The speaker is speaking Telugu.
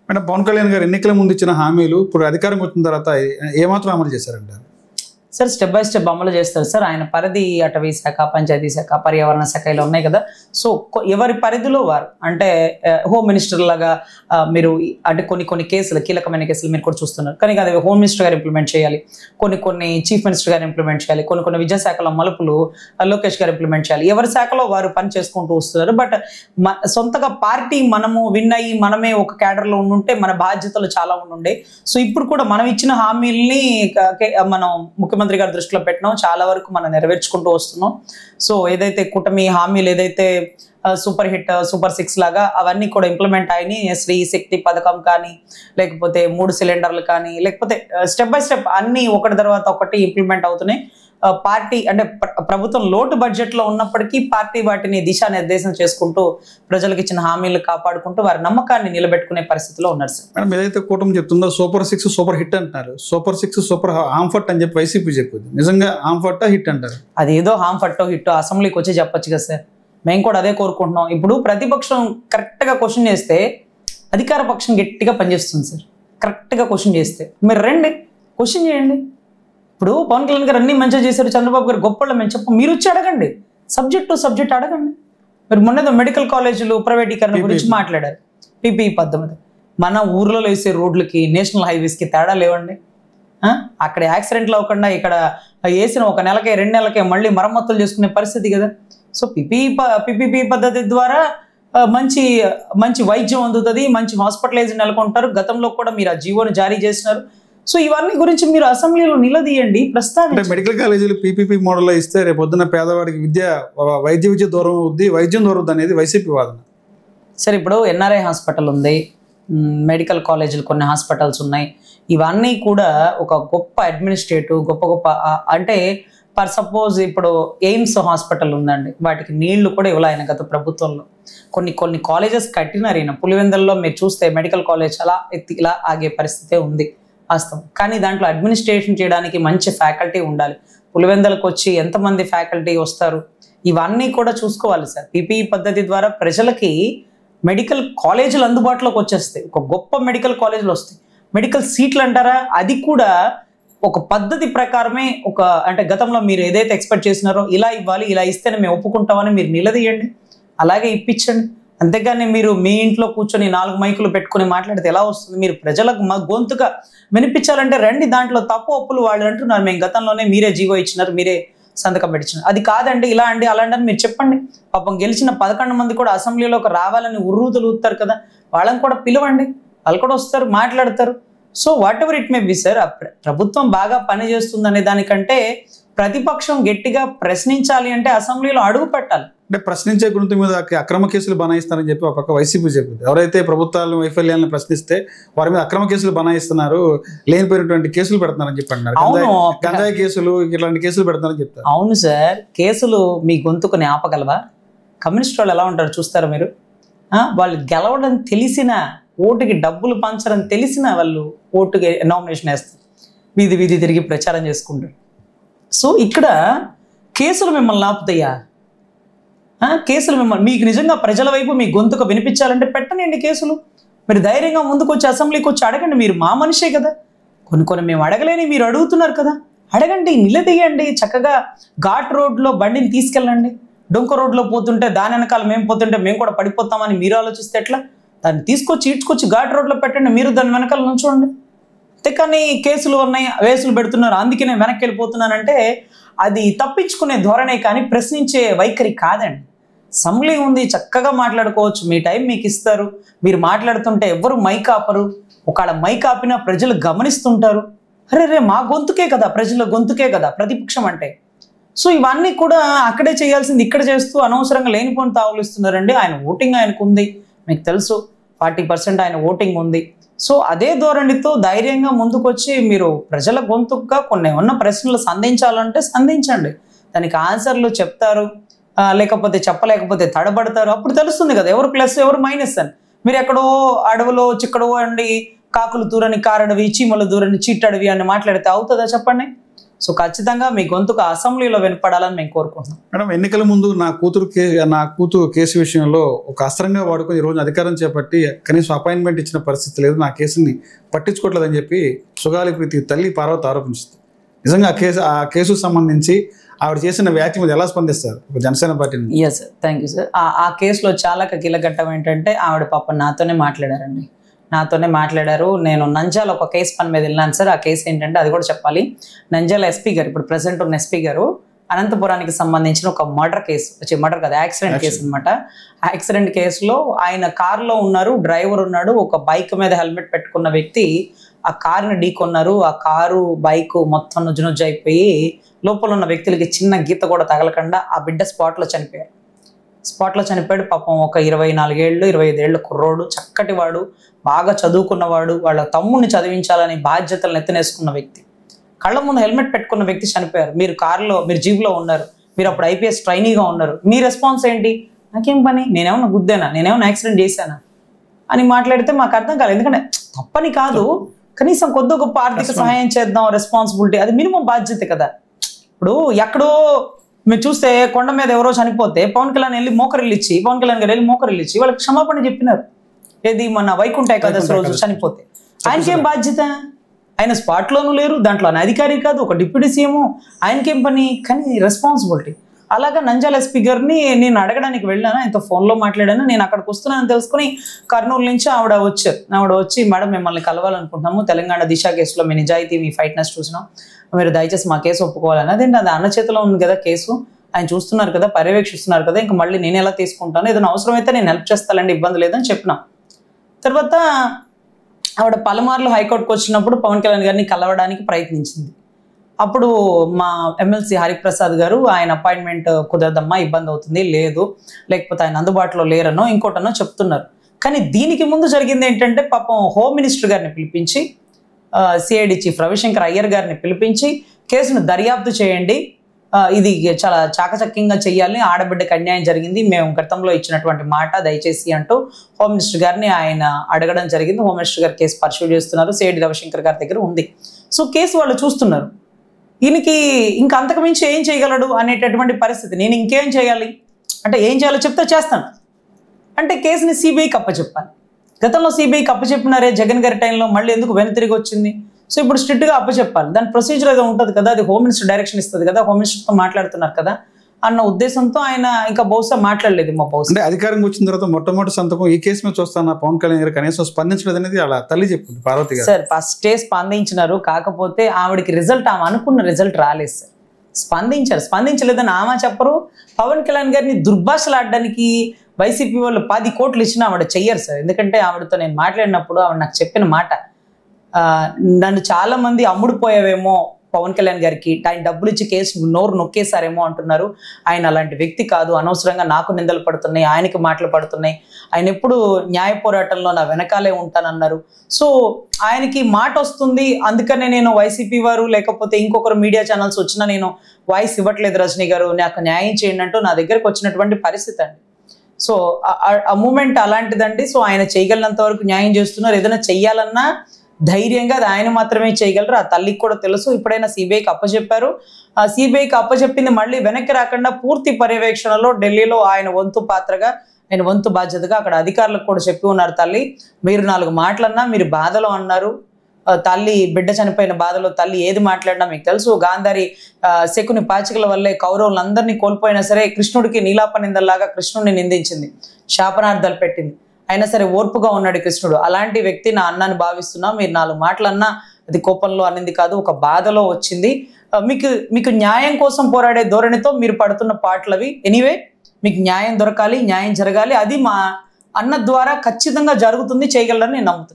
అంటే పవన్ కళ్యాణ్ గారు ఎన్నికల ముందు ఇచ్చిన హామీలు ఇప్పుడు అధికారం వచ్చిన తర్వాత ఏమాత్రం అమలు చేశారంటారు? సార్ స్టెప్ బై స్టెప్ అమలు చేస్తారు సార్. ఆయన పరిధి అటవీ శాఖ, పంచాయతీ శాఖ, పర్యావరణ శాఖ ఇలా ఉన్నాయి కదా. సో ఎవరి పరిధిలో వారు, అంటే హోమ్ మినిస్టర్ లాగా మీరు అంటే కొన్ని కేసులు, కీలకమైన కేసులు మీరు కూడా చూస్తున్నారు. కానీ అది హోమ్ మినిస్టర్ గారు ఇంప్లిమెంట్ చేయాలి, కొన్ని చీఫ్ మినిస్టర్ గారు ఇంప్లిమెంట్ చేయాలి, కొన్ని విద్యాశాఖలో మలుపులు లోకేష్ గారు ఇంప్లిమెంట్ చేయాలి. ఎవరి శాఖలో వారు పని చేసుకుంటూ వస్తున్నారు. బట్ సొంతగా పార్టీ మనము విన్ అయ్యి మనమే ఒక క్యాడర్లో ఉండుంటే మన బాధ్యతలు చాలా ఉండుండే. సో ఇప్పుడు కూడా మనం ఇచ్చిన హామీల్ని మనం ముఖ్యమంత్రి గారి దృష్టిలో పెట్టినాం, చాలా వరకు మనం నెరవేర్చుకుంటూ వస్తున్నాం. సో ఏదైతే కూటమి హామీలు ఏదైతే సూపర్ హిట్, సూపర్ 6 లాగా అవన్నీ కూడా ఇంప్లిమెంట్ అయినాయి. స్త్రీ శక్తి పథకం కానీ, లేకపోతే 3 సిలిండర్లు కానీ, లేకపోతే స్టెప్ బై స్టెప్ అన్ని ఒకటి తర్వాత ఒకటి ఇంప్లిమెంట్ అవుతున్నాయి. పార్టీ అంటే ప్రభుత్వం లోటు బడ్జెట్లో ఉన్నప్పటికీ పార్టీ వాటిని దిశానిర్దేశం చేసుకుంటూ ప్రజలకు ఇచ్చిన హామీలు కాపాడుకుంటూ వారి నమ్మకాన్ని నిలబెట్టుకునే పరిస్థితిలో ఉన్నారు సార్. మేడం, ఏదైతే కూటమి చెప్తుందో సూపర్ 6 సూపర్ హిట్ అంటున్నారు. సూపర్ 6 సూపర్ హాంఫర్ట్ అని చెప్పి వైసీపీ చెప్పుద్ది. నిజంగా హాంఫర్టా హిట్ అంటారు? అది ఏదో హాంఫర్టో హిట్టో అసెంబ్లీకి వచ్చి చెప్పొచ్చు కదా సార్. మేము కూడా అదే కోరుకుంటున్నాం. ఇప్పుడు ప్రతిపక్షం కరెక్ట్గా క్వశ్చన్ చేస్తే అధికార పక్షం గట్టిగా పనిచేస్తుంది సార్. కరెక్ట్గా క్వశ్చన్ చేస్తే మీరు రండి, క్వశ్చన్ చేయండి. ఇప్పుడు పవన్ కళ్యాణ్ గారు అన్ని మంచిగా చేశారు, చంద్రబాబు గారు గొప్ప మేము చెప్పం, మీరు వచ్చి అడగండి, సబ్జెక్ట్ టు సబ్జెక్ట్ అడగండి. మీరు మొన్న మెడికల్ కాలేజీలు ప్రైవేటీకరణ గురించి మాట్లాడారు, PPE పద్ధతి. మన ఊర్లలో వేసే రోడ్లకి, నేషనల్ హైవేస్కి తేడా లేవండి. అక్కడ యాక్సిడెంట్లు అవ్వకుండా ఇక్కడ వేసిన 1 నెలకే 2 నెలలకే మళ్ళీ మరమ్మతులు చేసుకునే పరిస్థితి కదా. సో PPP పద్ధతి ద్వారా మంచి వైద్యం అందుతుంది, మంచి హాస్పిటలైజ్ నెలకొంటారు. గతంలో కూడా మీరు ఆ జీవోని జారీ చేసినారు. సో ఇవన్నీ గురించి మీరు అసెంబ్లీలో నిలదీయండి, ప్రస్తావించండి. మెడికల్ కాలేజీలు PPP మోడల్లో ఇస్తే రేపు పొద్దున్న పేదవాడికి వైద్య విద్య దూరం అవుద్ది, వైద్యం దూరం అవుద్ది అనేది వైసీపీ వాదన. సరే, ఇప్పుడు NRI హాస్పిటల్ ఉంది, మెడికల్ కాలేజీలు కొన్ని హాస్పిటల్స్ ఉన్నాయి. ఇవన్నీ కూడా ఒక గొప్ప అడ్మినిస్ట్రేటివ్ గొప్ప అంటే ఫర్ సపోజ్ ఇప్పుడు ఎయిమ్స్ హాస్పిటల్ ఉందండి, వాటికి నీళ్లు కూడా ఇవ్వాలి ఆయన గత ప్రభుత్వంలో. కొన్ని కాలేజెస్ కట్టినారు ఈయన. పులివెందుల్లో మీరు చూస్తే మెడికల్ కాలేజ్ అలా ఇలా ఆగే పరిస్థితే ఉంది వాస్తవం. కానీ దాంట్లో అడ్మినిస్ట్రేషన్ చేయడానికి మంచి ఫ్యాకల్టీ ఉండాలి. పులివెందులకు వచ్చి ఎంతమంది ఫ్యాకల్టీ వస్తారు, ఇవన్నీ కూడా చూసుకోవాలి సార్. PPE పద్ధతి ద్వారా ప్రజలకి మెడికల్ కాలేజీలు అందుబాటులోకి వచ్చేస్తాయి. ఒక గొప్ప మెడికల్ కాలేజీలు వస్తాయి. మెడికల్ సీట్లు అంటారా, అది కూడా ఒక పద్ధతి ప్రకారమే అంటే గతంలో మీరు ఏదైతే ఎక్స్పెక్ట్ చేసినారో ఇలా ఇవ్వాలి, ఇలా ఇస్తేనే మేము ఒప్పుకుంటామని మీరు నిలదీయండి, అలాగే ఇప్పించండి. అంతేగాని మీరు మీ ఇంట్లో కూర్చొని 4 మైకులు పెట్టుకుని మాట్లాడితే ఎలా వస్తుంది? మీరు ప్రజలకు గొంతుగా వినిపించాలంటే రండి. దాంట్లో తప్పు ఒప్పులు వాళ్ళు అంటున్నారు, మేము గతంలోనే మీరే జీవో ఇచ్చినారు, మీరే సంతకం పెట్టించినారు, అది కాదండి, ఇలా అండి, అలాంటి అని మీరు చెప్పండి. పాపం గెలిచిన 11 మంది కూడా అసెంబ్లీలోకి రావాలని ఉర్రూతలు ఊతారు కదా, వాళ్ళని కూడా పిలవండి, వాళ్ళు కూడా వస్తారు, మాట్లాడతారు. So what ever it may be sir, ప్రభుత్వం బాగా పనిచేస్తుంది అనే దానికంటే ప్రతిపక్షం గట్టిగా ప్రశ్నించాలి అంటే అసెంబ్లీలో అడుగు పెట్టాలి. అంటే ప్రశ్నించే గురించి మీద అక్రమ కేసులు బనాయిస్తారని చెప్పి ఒక పక్క వైసీపీ చెప్పింది. ఎవరైతే ప్రభుత్వాలను వైఫల్యాలను ప్రశ్నిస్తే వారి మీద అక్రమ కేసులు బనాయిస్తున్నారు, లేనిపోయినటువంటి కేసులు పెడుతున్నారని చెప్పి అంటున్నారు. గంజాయి కేసులు ఇట్లాంటి కేసులు పెడుతున్నారని చెప్తారు. అవును సార్, కేసులు మీ గొంతుకుని ఆపగలవా? కమ్యూనిస్ట్ వాళ్ళు ఎలా ఉంటారు చూస్తారా మీరు? వాళ్ళు గెలవడం తెలిసిన, ఓటుకి డబ్బులు పంచడం తెలిసిన వాళ్ళు ఓటుకి నామినేషన్ వేస్తారు, వీధి తిరిగి ప్రచారం చేసుకుంటారు. సో ఇక్కడ కేసులు మిమ్మల్ని ఆపుతాయా? కేసులు మీకు నిజంగా ప్రజల వైపు మీ గొంతుకు వినిపించాలంటే పెట్టనండి కేసులు. మీరు ధైర్యంగా ముందుకు వచ్చి అసెంబ్లీకి వచ్చి అడగండి, మీరు మా మనిషే కదా. కొన్ని మేము అడగలేని మీరు అడుగుతున్నారు కదా, అడగండి, నిలదీయండి. చక్కగా ఘాట్ రోడ్లో బండిని తీసుకెళ్ళండి. డొంక రోడ్లో పోతుంటే దాని వెనకాల మేము పోతుంటే మేము కూడా పడిపోతామని మీరు ఆలోచిస్తే ఎట్లా? దాన్ని తీసుకొచ్చి ఈడ్చుకొచ్చి ఘాట్ రోడ్లో పెట్టండి, మీరు దాని వెనకాల నుంచోండి. అంతేకాని కేసులు ఉన్నాయి, వేసులు పెడుతున్నారు, అందుకే నేను వెనక్కి వెళ్ళిపోతున్నానంటే అది తప్పించుకునే ధోరణే కానీ ప్రశ్నించే వైఖరి కాదండి. అసెంబ్లీ ఉంది, చక్కగా మాట్లాడుకోవచ్చు, మీ టైం మీకు ఇస్తారు. మీరు మాట్లాడుతుంటే ఎవరు మైక్ ఆపరు, ఒకవేళ మైక్ ఆపినా ప్రజలు గమనిస్తుంటారు. అరే మా గొంతుకే కదా, ప్రజల గొంతుకే కదా ప్రతిపక్షం అంటే. సో ఇవన్నీ కూడా అక్కడే చేయాల్సింది ఇక్కడ చేస్తూ అనవసరంగా లేనిపోని తావులు ఇస్తున్నారండి. ఆయన ఓటింగ్ ఆయనకు ఉంది, మీకు తెలుసు 40% ఆయన ఓటింగ్ ఉంది. సో అదే ధోరణితో ధైర్యంగా ముందుకొచ్చి మీరు ప్రజల గొంతుగా కొన్ని ఉన్న ప్రశ్నలు సంధించాలంటే సంధించండి, దానికి ఆన్సర్లు చెప్తారు. లేకపోతే చెప్పలేకపోతే తడబడతారు, అప్పుడు తెలుస్తుంది కదా ఎవరు ప్లస్ ఎవరు మైనస్ అని. మీరు ఎక్కడో అడవిలో చిక్కడో అండి, కాకులు దూరని కారడవి, చీమలు దూరని చీట్టడవి అని మాట్లాడితే అవుతుందా చెప్పండి? సో ఖచ్చితంగా మీ గొంతుకు అసెంబ్లీలో వినపడాలని మేము కోరుకుంటున్నాం. మేడం, ఎన్నికల ముందు నా కూతురు కేసు విషయంలో ఒక అస్త్రంగా వాడుకొని ఈ రోజు అధికారం చేపట్టి కనీసం అపాయింట్మెంట్ ఇచ్చిన పరిస్థితి లేదు, నా కేసుని పట్టించుకోవట్లేదని చెప్పి సుగాలి ప్రీతి తల్లి పార్వతి ఆరోపిస్తుంది. నిజంగా ఆ కేసుకు సంబంధించి ఆవిడ చేసిన వ్యాఖ్య మీద ఎలా స్పందిస్తారు Janasena party? Yes sir, thank you sir. ఆ కేసులో చాలా కీలకఘట్టం ఏంటంటే ఆవిడ పాప నాతోనే మాట్లాడారు. నేను నంజాల ఒక కేసు పని మీద వెళ్ళాను సార్. ఆ కేసు ఏంటంటే అది కూడా చెప్పాలి. నంజాల ఎస్పీ గారు, ఇప్పుడు ప్రెసెంట్ ఉన్న ఎస్పీ గారు, అనంతపురానికి సంబంధించిన ఒక మర్డర్ కేసు, యాక్సిడెంట్ కేసు అనమాట. యాక్సిడెంట్ కేసులో ఆయన కారులో ఉన్నారు, డ్రైవర్ ఉన్నాడు, ఒక బైక్ మీద హెల్మెట్ పెట్టుకున్న వ్యక్తి ఆ కారుని ఢీకొన్నారు. ఆ కారు బైక్ మొత్తం నుజ్జు అయిపోయి లోపల ఉన్న వ్యక్తులకి చిన్న గీత కూడా తగలకుండా ఆ బిడ్డ స్పాట్లో చనిపోయాడు. పాపం ఒక 24 ఏళ్ళు 25 ఏళ్ళు కుర్రోడు, చక్కటి వాడు, బాగా చదువుకున్నవాడు, వాళ్ళ తమ్ముడిని చదివించాలని బాధ్యతలను ఎత్తనేసుకున్న వ్యక్తి, కళ్ళ ముందు హెల్మెట్ పెట్టుకున్న వ్యక్తి చనిపోయారు. మీరు జీబులో ఉన్నారు, మీరు అప్పుడు IPS ట్రైనీగా ఉన్నారు, మీ రెస్పాన్స్ ఏంటి? నాకేం పని, నేనేమన్నా గుద్దానా, నేనేమన్నా యాక్సిడెంట్ చేశానా అని మాట్లాడితే మాకు అర్థం కాలేదు. ఎందుకంటే తప్పని కాదు, కనీసం కొద్ది గొప్ప ఆర్థిక సహాయం చేద్దాం, రెస్పాన్సిబిలిటీ, అది మినిమం బాధ్యత కదా. ఇప్పుడు ఎక్కడో మీరు చూస్తే కొండ మీద ఎవరో చనిపోతే పవన్ కళ్యాణ్ గారు వెళ్ళి మోకరిల్లు ఇచ్చి వాళ్ళకి క్షమాపణ చెప్పినారు. ఏది మన వైకుంఠ ఏకాదశి రోజు చనిపోతే ఆయనకేం బాధ్యత? ఆయన స్పాట్లోనూ లేరు, దాంట్లో ఆయన అధికారి కాదు, ఒక డిప్యూటీ సీఎం, ఆయనకేం పని? కానీ రెస్పాన్సిబిలిటీ. అలాగా నంజాల ఎస్పీ గారిని నేను అడగడానికి వెళ్ళాను, ఆయనతో ఫోన్లో మాట్లాడాను. నేను అక్కడికి వస్తున్నానని తెలుసుకుని కర్నూలు నుంచి ఆవిడ వచ్చి మేడం మిమ్మల్ని కలవాలనుకుంటున్నాము, తెలంగాణ దిశ కేసులో మీ నిజాయితీ, మీ ఫైట్నెస్ చూసినాం, మీరు దయచేసి మా కేసు ఒప్పుకోవాలని. అదేంటి, అది అన్న చేతిలో ఉంది కదా కేసు, ఆయన చూస్తున్నారు కదా, పర్యవేక్షిస్తున్నారు కదా, ఇంకా మళ్ళీ నేను ఎలా తీసుకుంటాను, ఏదైనా అవసరమైతే నేను హెల్ప్ చేస్తానండి, ఇబ్బంది లేదని చెప్పినా. తర్వాత ఆవిడ పలుమార్లు హైకోర్టుకు వచ్చినప్పుడు పవన్ కళ్యాణ్ గారిని కలవడానికి ప్రయత్నించింది. అప్పుడు మా ఎమ్మెల్సీ హరిప్రసాద్ గారు ఆయన అపాయింట్మెంట్ కుదరదమ్మా, ఇబ్బంది అవుతుంది, లేకపోతే ఆయన అందుబాటులో లేరనో ఇంకోటనో చెప్తున్నారు. కానీ దీనికి ముందు జరిగింది ఏంటంటే పాపం హోమ్ మినిస్టర్ గారిని పిలిపించి, సిఐడి చీఫ్ రవిశంకర్ అయ్యర్ గారిని పిలిపించి కేసును దర్యాప్తు చేయండి, ఇది చాలా చాకచక్యంగా చేయాలి, ఆడబిడ్డకి అన్యాయం జరిగింది, మేము గతంలో ఇచ్చినటువంటి మాట దయచేసి అంటూ హోమ్ మినిస్టర్ గారిని ఆయన అడగడం జరిగింది. హోమ్ మినిస్టర్ గారు కేసు పర్సూ చేస్తున్నారు, సిఐడి రవిశంకర్ గారి దగ్గర ఉంది. సో కేసు వాళ్ళు చూస్తున్నారు. ఈయనకి ఇంకా అంతకుమించి ఏం చేయగలడు అనేటటువంటి పరిస్థితి. నేను ఇంకేం చేయాలి అంటే, ఏం చేయాలో చెప్తే చేస్తాను అంటే కేసుని సిబిఐకి అప్పచెప్పాలి. గతంలో సిబిఐకి అప్పచెప్పినారే జగన్ గారి టైంలో, మళ్ళీ ఎందుకు వెనుతిరిగి వచ్చింది? సో ఇప్పుడు స్ట్రిక్ట్గా అప్పచెప్పాలి, దాని ప్రొసీజర్ ఏదో ఉంటుంది కదా, అది హోమ్ మినిస్టర్ డైరెక్షన్ ఇస్తుంది కదా, హోమ్ మినిస్టర్తో మాట్లాడుతున్నారు కదా అన్న ఉద్దేశంతో ఆయన ఇంకా బహుశా మాట్లాడలేదు. అంటే అధికారం వచ్చిన తర్వాత మొట్టమొదటి సంతకం ఈ కేసు మీద చూస్తాను పవన్ కళ్యాణ్ గారు కనీసం స్పందించలేదు అనేది అలా తల్లి చెప్పింది పార్వతి గారు. సార్ ఫస్టే స్పందించినారు, కాకపోతే ఆవిడకి రిజల్ట్, ఆమె అనుకున్న రిజల్ట్ రాలేదు సార్. స్పందించలేదని ఆమె చెప్పరు. పవన్ కళ్యాణ్ గారిని దుర్భాషలాడడానికి వైసీపీ వాళ్ళు 10 కోట్లు ఇచ్చినా ఆవిడ చెయ్యరు సార్. ఎందుకంటే ఆవిడతో నేను మాట్లాడినప్పుడు ఆవిడ నాకు చెప్పిన మాట, నన్ను చాలా మంది అమ్ముడుపోయావేమో పవన్ కళ్యాణ్ గారికి, ఆయన డబ్బులు ఇచ్చి కేసు నోరు నొక్కేశారేమో అంటున్నారు, ఆయన అలాంటి వ్యక్తి కాదు, అనవసరంగా నాకు నిందలు పడుతున్నాయి, ఆయనకి మాటలు పడుతున్నాయి, ఆయన ఎప్పుడు న్యాయ పోరాటంలో నా వెనకాలే ఉంటానన్నారు. సో ఆయనకి మాట వస్తుంది, అందుకనే నేను వైసీపీ వారు లేకపోతే ఇంకొకరు మీడియా ఛానల్స్ వచ్చినా నేను వాయిస్ ఇవ్వట్లేదు, రజనీ గారు నాకు న్యాయం చేయండి అంటూ నా దగ్గరకు వచ్చినటువంటి పరిస్థితి అండి. సో ఆ మూమెంట్ అలాంటిదండి. సో ఆయన చేయగలిగినంత వరకు న్యాయం చేస్తున్నారు. ఏదైనా చెయ్యాలన్నా ధైర్యంగా అది ఆయన మాత్రమే చేయగలరు, ఆ తల్లికి కూడా తెలుసు. ఇప్పుడైనా సిబిఐకి అప్పచెప్పారు. ఆ సిబిఐకి అప్పచెప్పింది మళ్ళీ వెనక్కి రాకుండా పూర్తి పర్యవేక్షణలో ఢిల్లీలో ఆయన వంతు పాత్రగా, ఆయన వంతు బాధ్యతగా అక్కడ అధికారులకు కూడా చెప్పి ఉన్నారు, తల్లి మీరు 4 మాటలన్నా, మీరు బాధలో అన్నారు, తల్లి బిడ్డ చనిపోయిన బాధలో తల్లి ఏది మాట్లాడినా మీకు తెలుసు. గాంధారి శకుని పాచికల వల్లే కౌరవులందరినీ కోల్పోయినా సరే కృష్ణుడికి నీలాపనిందల్లాగా కృష్ణుడిని నిందించింది, శాపనార్థాలు పెట్టింది, అయినా సరే ఓర్పుగా ఉన్నాడు కృష్ణుడు. అలాంటి వ్యక్తి నా అన్నాన్ని భావిస్తున్నా, మీరు 4 మాటలన్నా అది కోపంలో అనింది కాదు, ఒక బాధలో వచ్చింది. మీకు న్యాయం కోసం పోరాడే ధోరణితో మీరు పడుతున్న పాటలవి. ఎనీవే మీకు న్యాయం దొరకాలి, న్యాయం జరగాలి, అది మా అన్న ద్వారా ఖచ్చితంగా జరుగుతుంది, చేయగలరని నేను నమ్ముతున్నాను.